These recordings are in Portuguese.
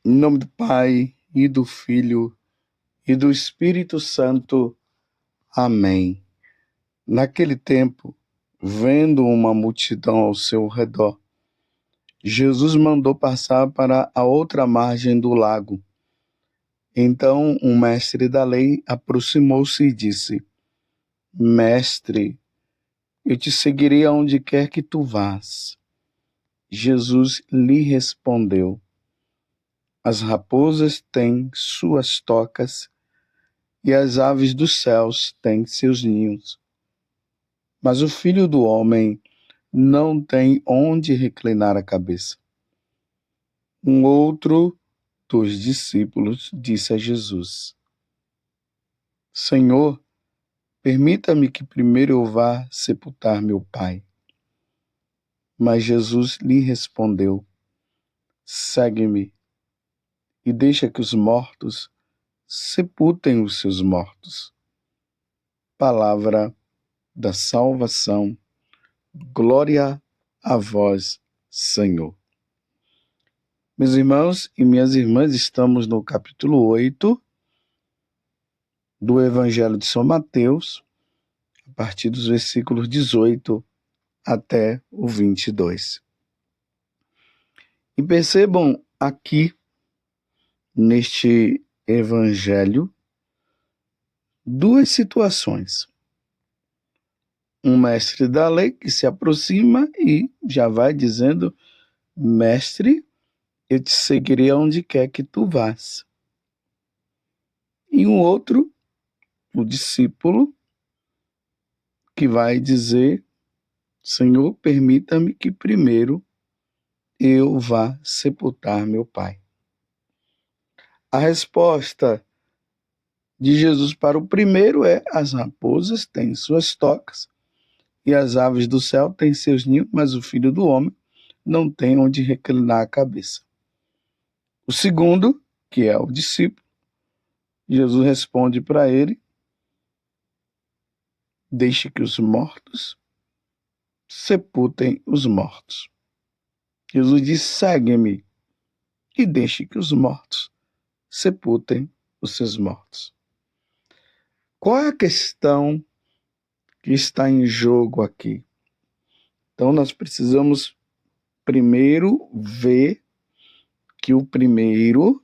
Em nome do Pai, e do Filho, e do Espírito Santo. Amém. Naquele tempo, vendo uma multidão ao seu redor, Jesus mandou passar para a outra margem do lago. Então, um mestre da lei aproximou-se e disse: Mestre, eu te seguirei aonde quer que tu vás. Jesus lhe respondeu: As raposas têm suas tocas e as aves dos céus têm seus ninhos. Mas o Filho do Homem não tem onde reclinar a cabeça. Um outro dos discípulos disse a Jesus: Senhor, permita-me que primeiro eu vá sepultar meu pai. Mas Jesus lhe respondeu: Segue-me e deixa que os mortos sepultem os seus mortos. Palavra da salvação. Glória a vós, Senhor. Meus irmãos e minhas irmãs, estamos no capítulo 8 do Evangelho de São Mateus, a partir dos versículos 18 até o 22. E percebam aqui, neste Evangelho, duas situações. Um mestre da lei que se aproxima e já vai dizendo: Mestre, eu te seguirei aonde quer que tu vás. E um outro, o discípulo, que vai dizer: Senhor, permita-me que primeiro eu vá sepultar meu pai. A resposta de Jesus para o primeiro é: as raposas têm suas tocas e as aves do céu têm seus ninhos, mas o Filho do Homem não tem onde reclinar a cabeça. O segundo, que é o discípulo, Jesus responde para ele: deixe que os mortos sepultem os mortos. Jesus diz: segue-me e deixe que os mortos sepultem os seus mortos. Qual é a questão que está em jogo aqui? Então, nós precisamos primeiro ver que o primeiro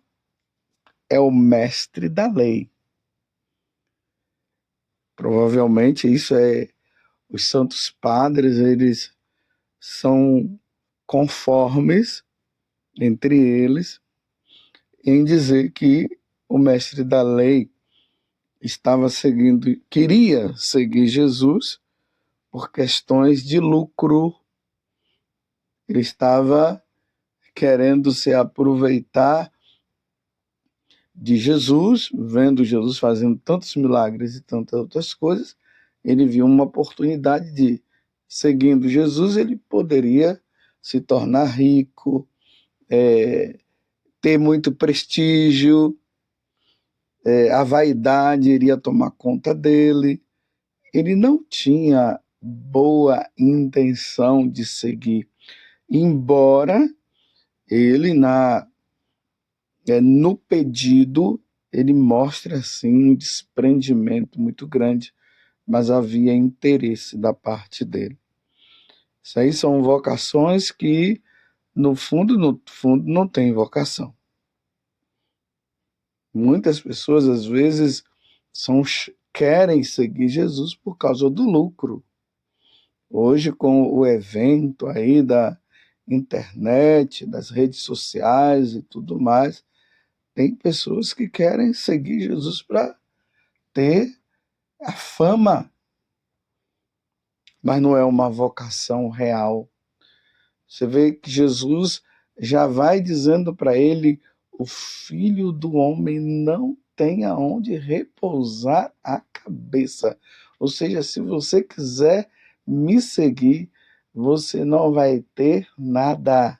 é o mestre da lei. Provavelmente isso é os santos padres, eles são conformes entre eles em dizer que o mestre da lei queria seguir Jesus por questões de lucro. Ele estava querendo se aproveitar de Jesus, vendo Jesus fazendo tantos milagres e tantas outras coisas. Ele viu uma oportunidade de, seguindo Jesus, ele poderia se tornar rico, ter muito prestígio, a vaidade iria tomar conta dele. Ele não tinha boa intenção de seguir, embora ele no pedido ele mostre assim um desprendimento muito grande, mas havia interesse da parte dele. Isso aí são vocações que no fundo não tem vocação. Muitas pessoas às vezes querem seguir Jesus por causa do lucro. Hoje, com o evento aí da internet, das redes sociais e tudo mais, tem pessoas que querem seguir Jesus para ter a fama, mas não é uma vocação real. Você vê que Jesus já vai dizendo para ele: o Filho do Homem não tem aonde repousar a cabeça. Ou seja, se você quiser me seguir, você não vai ter nada.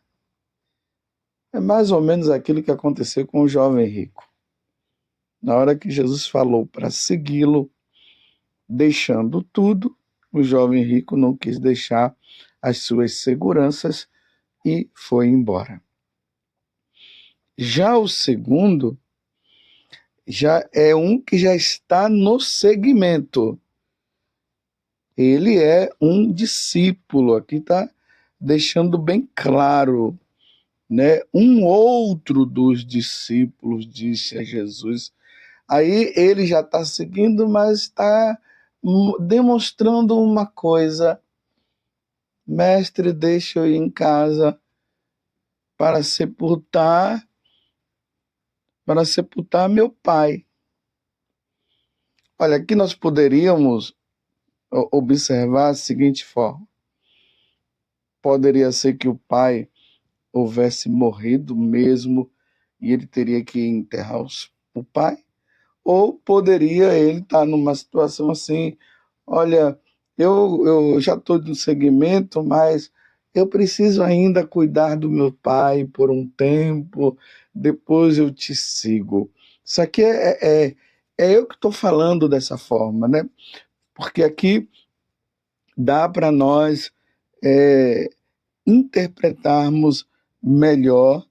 É mais ou menos aquilo que aconteceu com o jovem rico. Na hora que Jesus falou para segui-lo, deixando tudo, o jovem rico não quis deixar as suas seguranças e foi embora. Já o segundo já é um que já está no segmento. Ele é um discípulo. Aqui está deixando bem claro, né? Um outro dos discípulos disse a Jesus. Aí ele já está seguindo, mas está demonstrando uma coisa. Mestre, deixa eu ir em casa para sepultar meu pai. Olha, aqui nós poderíamos observar a seguinte forma. Poderia ser que o pai houvesse morrido mesmo e ele teria que enterrar o pai, ou poderia ele estar numa situação assim, olha, eu já estou no segmento, mas eu preciso ainda cuidar do meu pai por um tempo, depois eu te sigo. Isso aqui é eu que estou falando dessa forma, né? Porque aqui dá para nós é, interpretarmos melhor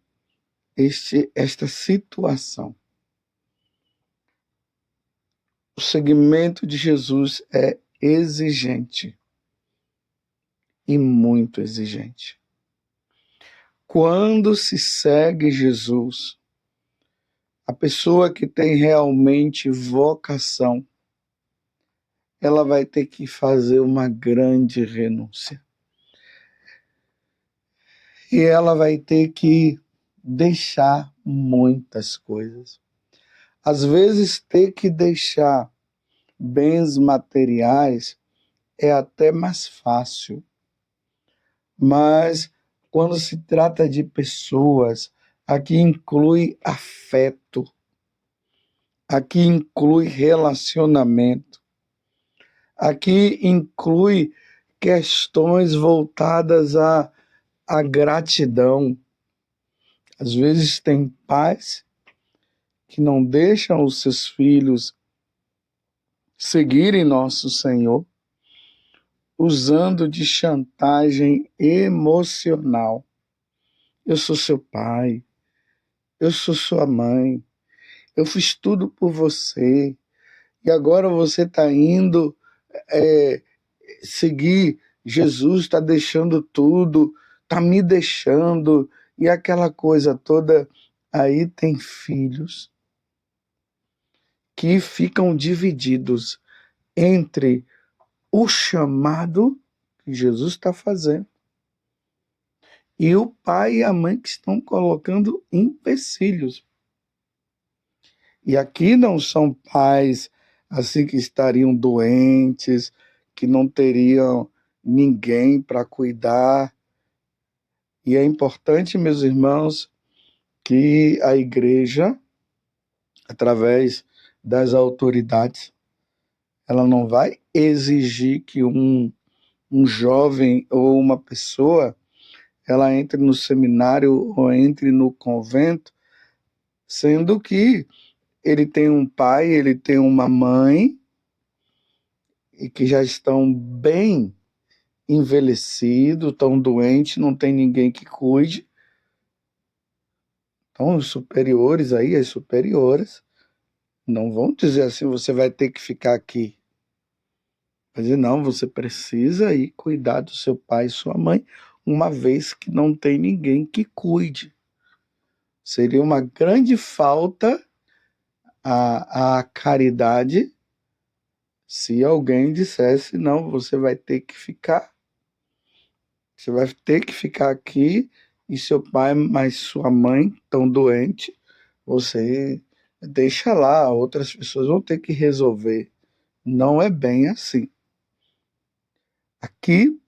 esta situação. O seguimento de Jesus é exigente e muito exigente. Quando se segue Jesus, a pessoa que tem realmente vocação, ela vai ter que fazer uma grande renúncia. E ela vai ter que deixar muitas coisas. Às vezes, ter que deixar bens materiais é até mais fácil, mas quando se trata de pessoas, aqui inclui afeto, aqui inclui relacionamento, aqui inclui questões voltadas à gratidão. Às vezes tem pais que não deixam os seus filhos seguirem nosso Senhor, usando de chantagem emocional. Eu sou seu pai, eu sou sua mãe, eu fiz tudo por você, e agora você está indo seguir Jesus, está deixando tudo, está me deixando, e aquela coisa toda. Aí tem filhos que ficam divididos entre o chamado que Jesus está fazendo e o pai e a mãe que estão colocando empecilhos. E aqui não são pais assim que estariam doentes, que não teriam ninguém para cuidar. E é importante, meus irmãos, que a igreja, através das autoridades, ela não vai exigir que um jovem ou uma pessoa ela entre no seminário ou entre no convento, sendo que ele tem um pai, ele tem uma mãe, e que já estão bem envelhecidos, estão doentes, não tem ninguém que cuide. Então, os superiores aí, as superioras, não vão dizer assim, você vai ter que ficar aqui. Vai dizer, não, você precisa ir cuidar do seu pai e sua mãe, uma vez que não tem ninguém que cuide. Seria uma grande falta à caridade se alguém dissesse, não, você vai ter que ficar. Você vai ter que ficar aqui e seu pai mais sua mãe estão doentes, você deixa lá, outras pessoas vão ter que resolver. Não é bem assim. Aqui,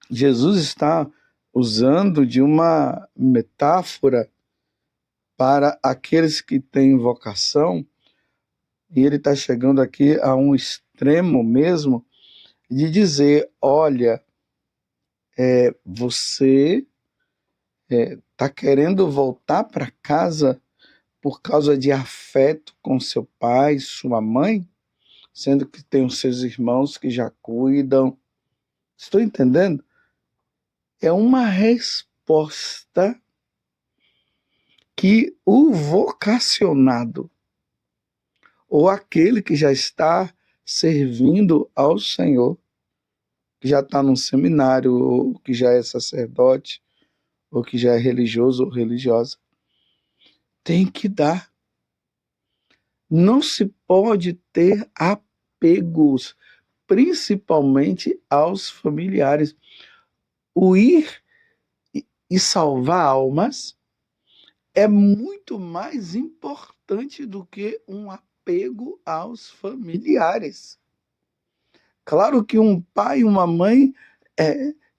Jesus está usando de uma metáfora para aqueles que têm vocação, e ele está chegando aqui a um extremo mesmo de dizer, olha, você está querendo voltar para casa por causa de afeto com seu pai, sua mãe, sendo que tem os seus irmãos que já cuidam. Estou entendendo? É uma resposta que o vocacionado, ou aquele que já está servindo ao Senhor, que já está num seminário, ou que já é sacerdote, ou que já é religioso ou religiosa, tem que dar. Não se pode ter apegos, principalmente aos familiares. O ir e salvar almas é muito mais importante do que um apego aos familiares. Claro que um pai e uma mãe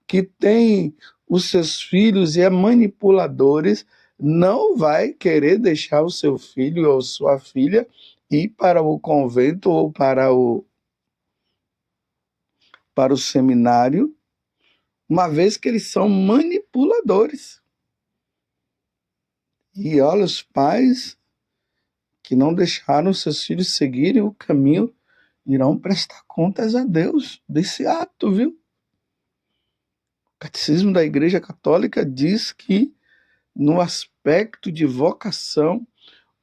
que tem os seus filhos e é manipuladores não vai querer deixar o seu filho ou sua filha ir para o convento ou para o seminário, uma vez que eles são manipuladores. E olha, os pais que não deixaram seus filhos seguirem o caminho irão prestar contas a Deus desse ato, viu? O Catecismo da Igreja Católica diz que, no aspecto de vocação,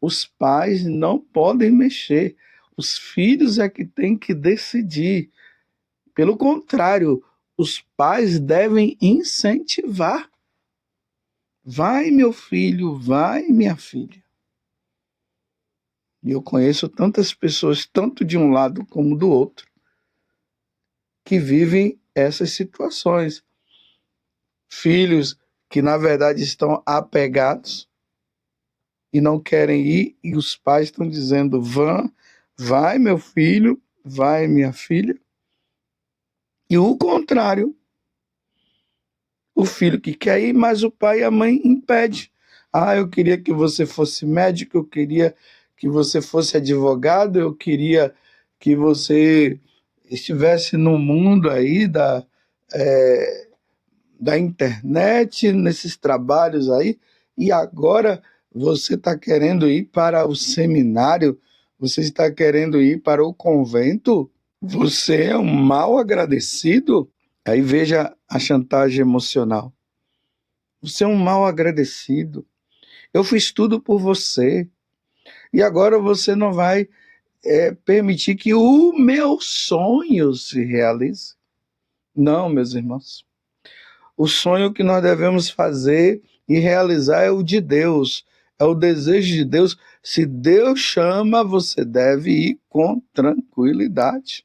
os pais não podem mexer. Os filhos é que têm que decidir. Pelo contrário, os pais devem incentivar. Vai, meu filho, vai, minha filha. E eu conheço tantas pessoas, tanto de um lado como do outro, que vivem essas situações. Filhos que, na verdade, estão apegados e não querem ir, e os pais estão dizendo: vai, meu filho, vai, minha filha. E o contrário, o filho que quer ir, mas o pai e a mãe impedem. Eu queria que você fosse médico, eu queria que você fosse advogado, eu queria que você estivesse no mundo aí da internet, nesses trabalhos aí, e agora você está querendo ir para o seminário, você está querendo ir para o convento, você é um mal agradecido. Aí veja a chantagem emocional. Você é um mal agradecido. Eu fiz tudo por você. E agora você não vai permitir que o meu sonho se realize. Não, meus irmãos. O sonho que nós devemos fazer e realizar é o de Deus. É o desejo de Deus. Se Deus chama, você deve ir com tranquilidade.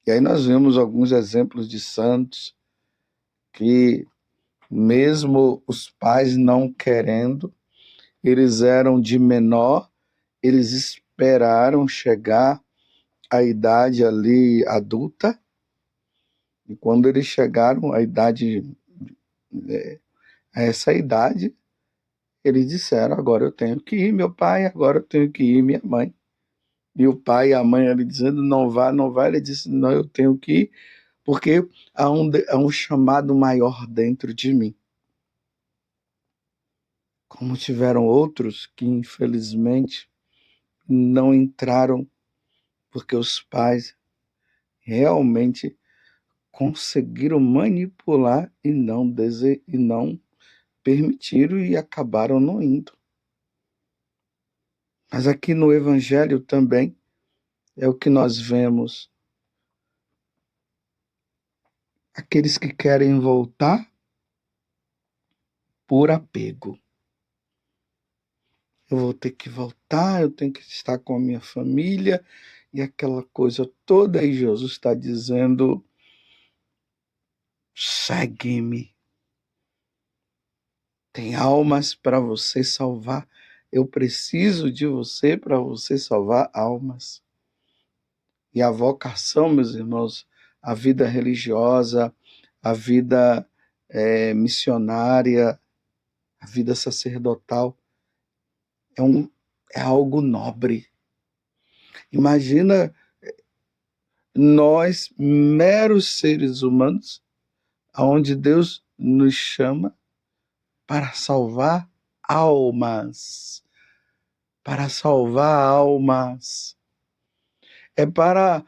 E aí nós vemos alguns exemplos de santos que, mesmo os pais não querendo, eles eram de menor, eles esperaram chegar à idade ali adulta, e quando eles chegaram à idade, a essa idade, eles disseram: agora eu tenho que ir, meu pai, agora eu tenho que ir, minha mãe. E o pai e a mãe ali dizendo: não vá, não vá. Ele disse: não, eu tenho que ir, porque há um chamado maior dentro de mim. Como tiveram outros que, infelizmente, não entraram, porque os pais realmente conseguiram manipular e não permitiram e acabaram não indo. Mas aqui no Evangelho também é o que nós vemos. Aqueles que querem voltar por apego. Eu vou ter que voltar, eu tenho que estar com a minha família e aquela coisa toda. E Jesus está dizendo: segue-me. Tem almas para você salvar. Eu preciso de você para você salvar almas. E a vocação, meus irmãos, a vida religiosa, a vida missionária, a vida sacerdotal, é algo nobre. Imagina nós, meros seres humanos, aonde Deus nos chama para salvar almas. Para salvar almas. É para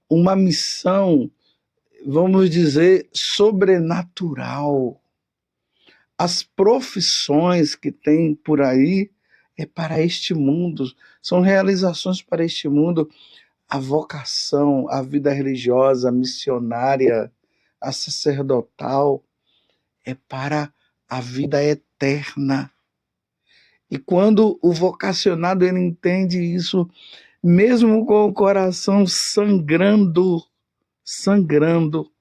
uma missão, vamos dizer, sobrenatural. As profissões que tem por aí é para este mundo, são realizações para este mundo. A vocação, a vida religiosa, a missionária, a sacerdotal é para a vida eterna. E quando o vocacionado ele entende isso, mesmo com o coração sangrando,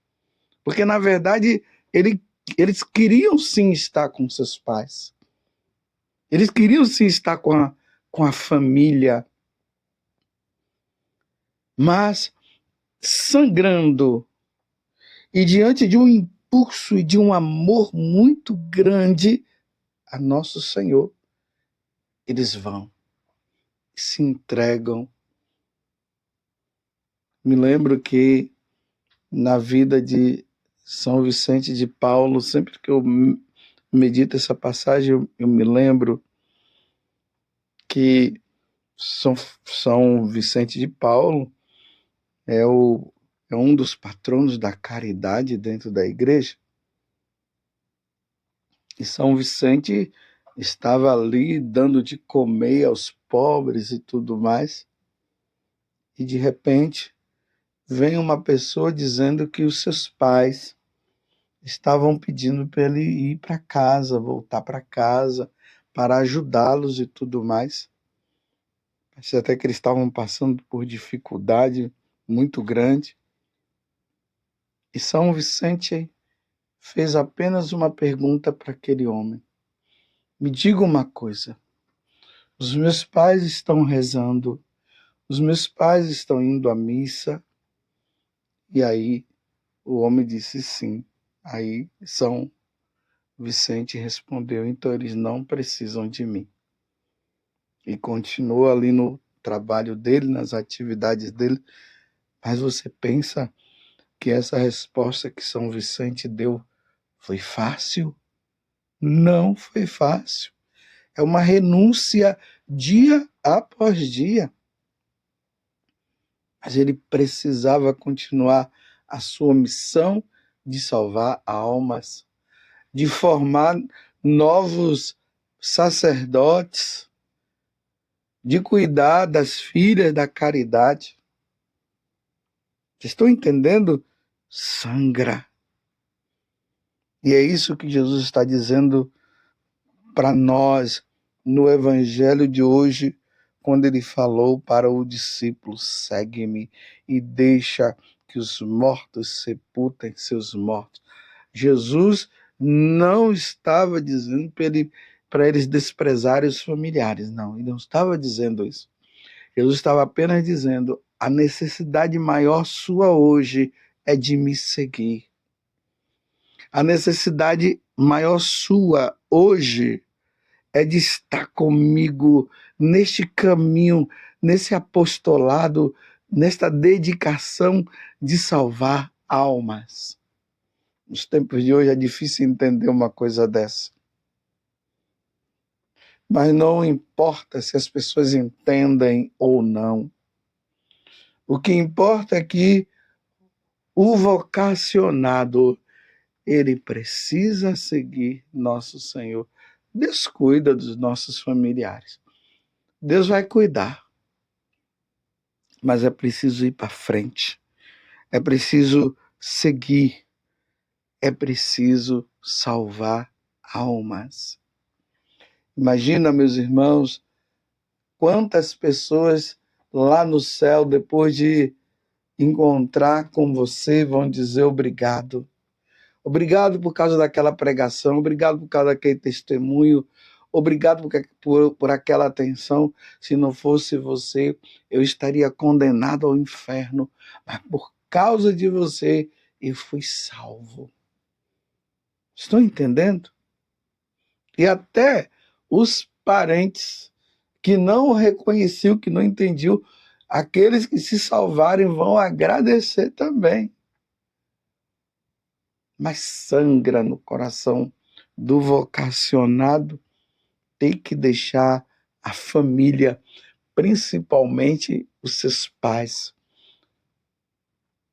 porque na verdade eles queriam sim estar com seus pais, eles queriam sim estar com a família, mas sangrando e diante de um impulso e de um amor muito grande a nosso Senhor, eles vão, se entregam. Me lembro que na vida de São Vicente de Paulo, sempre que eu medito essa passagem, eu me lembro que São Vicente de Paulo é, é um dos patronos da caridade dentro da igreja. E São Vicente estava ali dando de comer aos pobres e tudo mais. E de repente vem uma pessoa dizendo que os seus pais estavam pedindo para ele ir para casa, voltar para casa, para ajudá-los e tudo mais. Parece até que eles estavam passando por dificuldade muito grande. E São Vicente fez apenas uma pergunta para aquele homem. Me diga uma coisa, os meus pais estão rezando, os meus pais estão indo à missa? E aí o homem disse sim. Aí São Vicente respondeu, então eles não precisam de mim. E continuou ali no trabalho dele, nas atividades dele. Mas você pensa que essa resposta que São Vicente deu foi fácil? Não foi fácil. É uma renúncia dia após dia. Mas ele precisava continuar a sua missão de salvar almas, de formar novos sacerdotes, de cuidar das filhas da caridade. Vocês estão entendendo? Sangra. E é isso que Jesus está dizendo para nós no Evangelho de hoje, quando ele falou para o discípulo: segue-me e deixa que os mortos sepultem seus mortos. Jesus não estava dizendo para eles desprezarem os familiares, não, ele não estava dizendo isso. Jesus estava apenas dizendo: a necessidade maior sua hoje é de me seguir. A necessidade maior sua hoje é de estar comigo neste caminho, nesse apostolado, nesta dedicação de salvar almas. Nos tempos de hoje é difícil entender uma coisa dessa. Mas não importa se as pessoas entendem ou não. O que importa é que o vocacionado, ele precisa seguir nosso Senhor. Deus cuida dos nossos familiares. Deus vai cuidar. Mas é preciso ir para frente. É preciso seguir. É preciso salvar almas. Imagina, meus irmãos, quantas pessoas lá no céu, depois de encontrar com você, vão dizer obrigado. Obrigado por causa daquela pregação, obrigado por causa daquele testemunho, obrigado por aquela atenção. Se não fosse você, eu estaria condenado ao inferno, mas por causa de você, eu fui salvo. Estão entendendo? E até os parentes que não reconheciam, que não entendiam, aqueles que se salvarem vão agradecer também. Mas sangra no coração do vocacionado ter que deixar a família, principalmente os seus pais,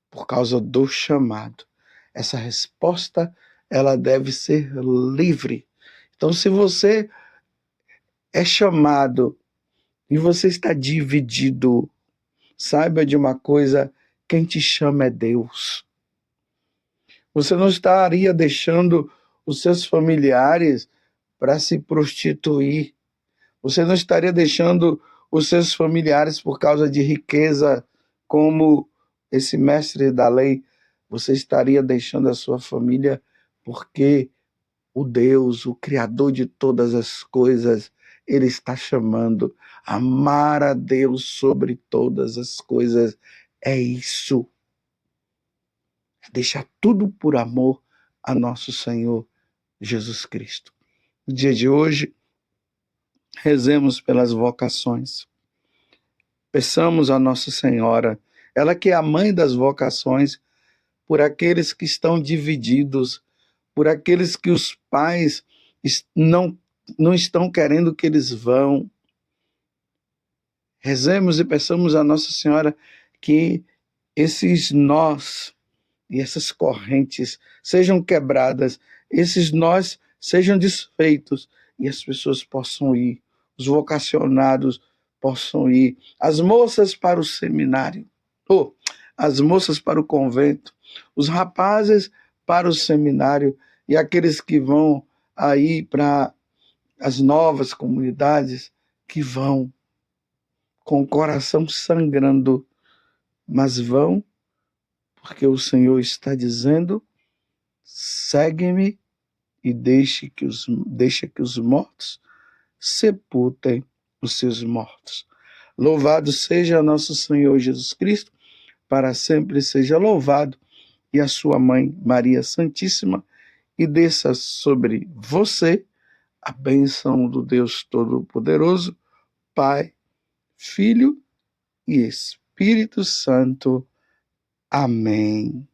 por causa do chamado. Essa resposta, ela deve ser livre, Então, se você é chamado e você está dividido, saiba de uma coisa: quem te chama é Deus. Você não estaria deixando os seus familiares para se prostituir. Você não estaria deixando os seus familiares por causa de riqueza, como esse mestre da lei. Você estaria deixando a sua família porque o Deus, o Criador de todas as coisas, Ele está chamando. Amar a Deus sobre todas as coisas é isso. Deixar tudo por amor a nosso Senhor Jesus Cristo. No dia de hoje, rezemos pelas vocações. Peçamos a Nossa Senhora, ela que é a mãe das vocações, por aqueles que estão divididos, por aqueles que os pais não estão querendo que eles vão. Rezemos e peçamos a Nossa Senhora que esses nós e essas correntes sejam quebradas, esses nós sejam desfeitos e as pessoas possam ir, os vocacionados possam ir, as moças para o seminário, ou as moças para o convento, os rapazes para o seminário e aqueles que vão aí para as novas comunidades, que vão com o coração sangrando, mas vão porque o Senhor está dizendo: segue-me e deixe que os mortos sepultem os seus mortos. Louvado seja nosso Senhor Jesus Cristo, para sempre seja louvado, e a sua mãe Maria Santíssima, e desça sobre você a bênção do Deus Todo-Poderoso, Pai, Filho e Espírito Santo. Amém.